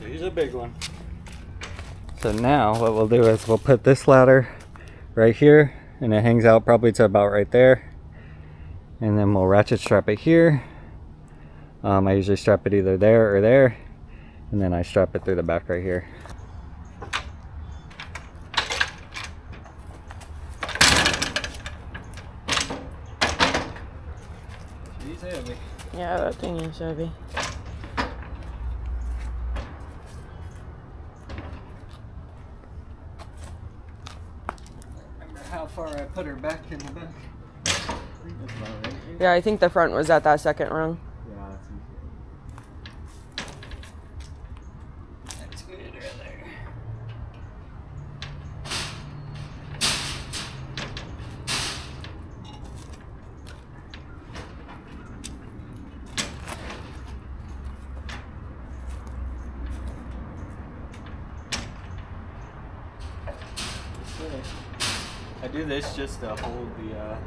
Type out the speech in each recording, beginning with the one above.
He's a big one. So now what we'll do is we'll put this ladder right here, and it hangs out probably to about right there. And then we'll ratchet strap it here. I usually strap it either there or there, and then I strap it through the back right here. He's heavy. Yeah, that thing is heavy. Remember how far I put her back in the back? I think that's about right here. Yeah, I think the front was at that second rung. Yeah, that's good right there. I do this just to hold the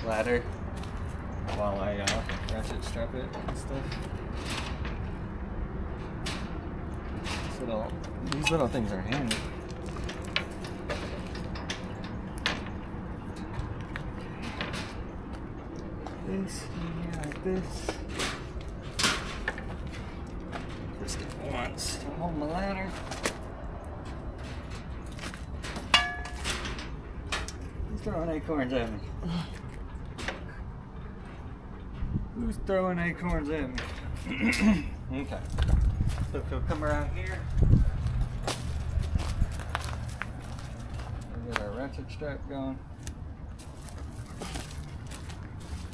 ladder while I ratchet strap it and stuff. These little things are handy. This, yeah, like this. Just it once to hold my ladder. Who's throwing acorns at me? Who's throwing acorns at me? Okay. So if you'll come around here, we'll get our ratchet strap going.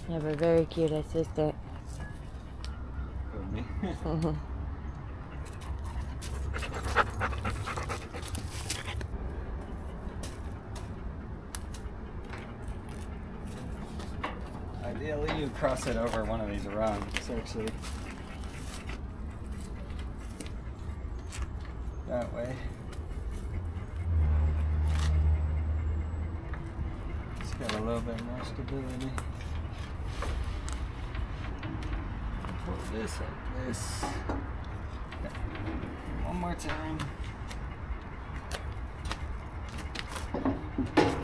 You have a very cute assistant. With me. Ideally, you cross it over one of these rungs, actually. That way. It's got a little bit more stability. Pull this like this. Okay. One more time.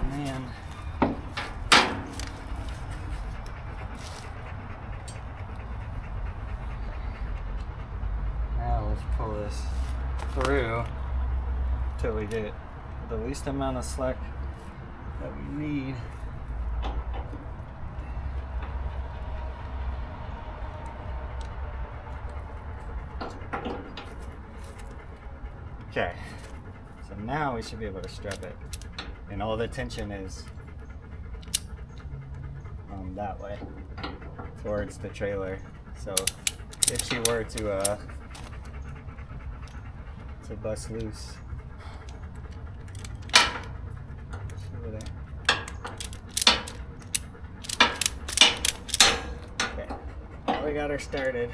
Man. Now let's pull this through till we get the least amount of slack that we need. Okay, so now we should be able to strap it, and all the tension is that way towards the trailer. So if she were to bust loose, she wouldn't. Okay, we got her started.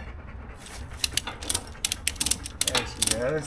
There she goes.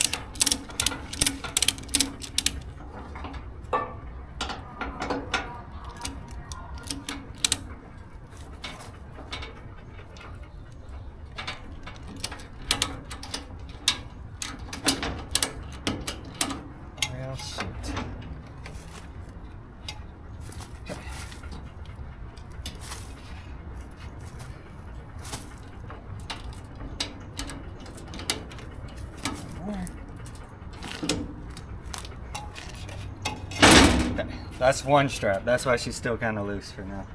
That's one strap. That's why she's still kind of loose for now.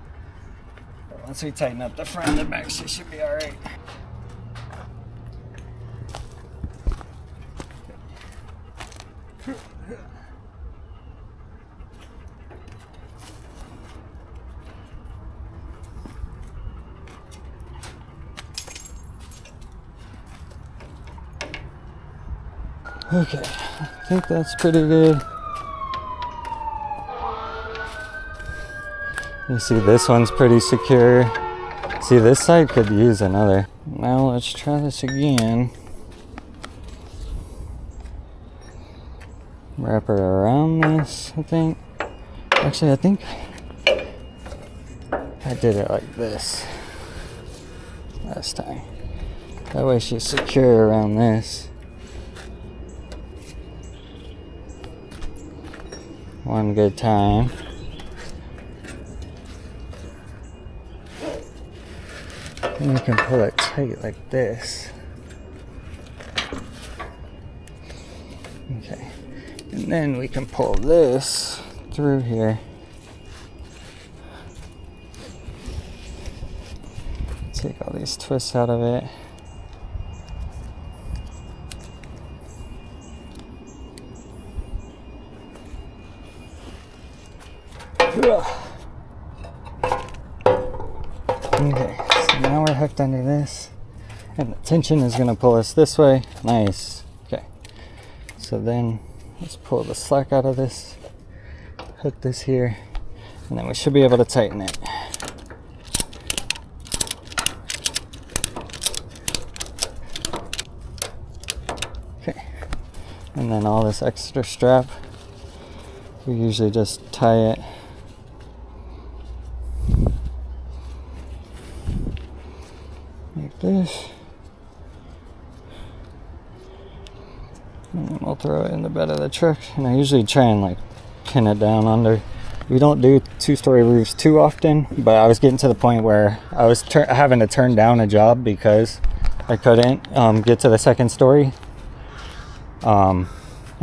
But once we tighten up the front and the back, she should be all right. Okay, I think that's pretty good. You see this one's pretty secure. See, this side could use another. Now let's try this again. Wrap her around this, I think. Actually, I think I did it like this last time. That way she's secure around this. one good time. And you can pull it tight like this. Okay. And then we can pull this through here. Take all these twists out of it. Okay, so now we're hooked under this, and the tension is going to pull us this way. Nice. Okay, so then let's pull the slack out of this, hook this here, and then we should be able to tighten it. Okay, and then all this extra strap, we usually just tie it like this, and then we'll throw it in the bed of the truck. And I usually try and like pin it down under. We don't do two-story roofs too often, but I was getting to the point where I was having to turn down a job because I couldn't get to the second story. And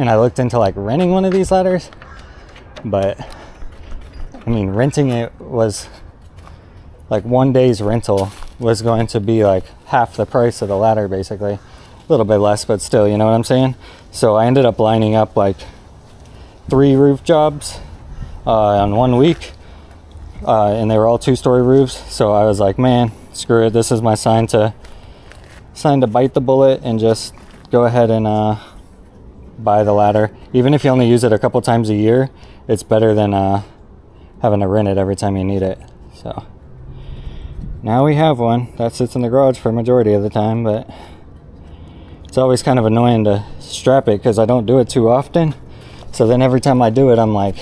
I looked into like renting one of these ladders, but I mean, renting it was like 1 day's rental was going to be like half the price of the ladder, basically. A little bit less, but still, you know what I'm saying? So I ended up lining up like 3 roof jobs on 1 week, and they were all 2-story roofs. So I was like, man, screw it, this is my sign to bite the bullet and just go ahead and buy the ladder. Even if you only use it a couple times a year, it's better than having to rent it every time you need it. So now we have one that sits in the garage for a majority of the time, but it's always kind of annoying to strap it because I don't do it too often. So then every time I do it, I'm like,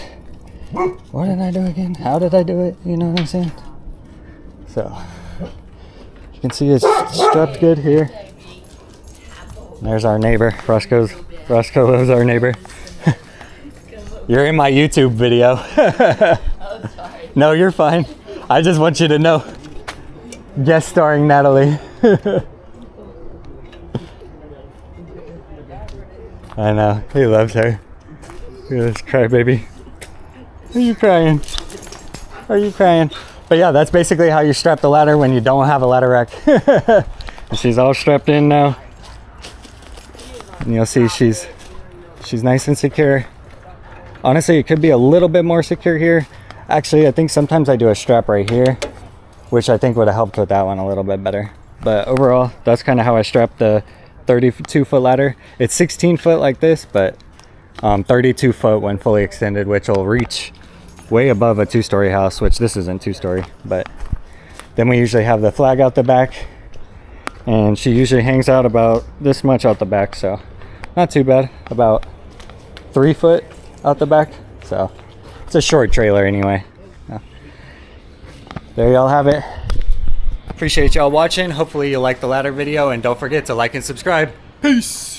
what did I do again? How did I do it? You know what I'm saying? So you can see it's strapped good here. There's our neighbor. Roscoe is our neighbor. You're in my YouTube video. Oh, sorry. No, you're fine. I just want you to know. Guest starring Natalie. I know, he loves her. Look at this crybaby. Are you crying? Are you crying? But yeah, that's basically how you strap the ladder when you don't have a ladder rack. She's all strapped in now. And you'll see she's nice and secure. Honestly, it could be a little bit more secure here. Actually, I think sometimes I do a strap right here, which I think would have helped with that one a little bit better. But overall, that's kind of how I strap the 32-foot ladder. It's 16 foot like this, but 32 foot when fully extended, which will reach way above a 2-story house, which this isn't 2-story. But then we usually have the flag out the back, and she usually hangs out about this much out the back, so not too bad. About 3 foot out the back, so it's a short trailer anyway. There y'all have it. Appreciate y'all watching. Hopefully you liked the ladder video, and don't forget to like and subscribe. Peace.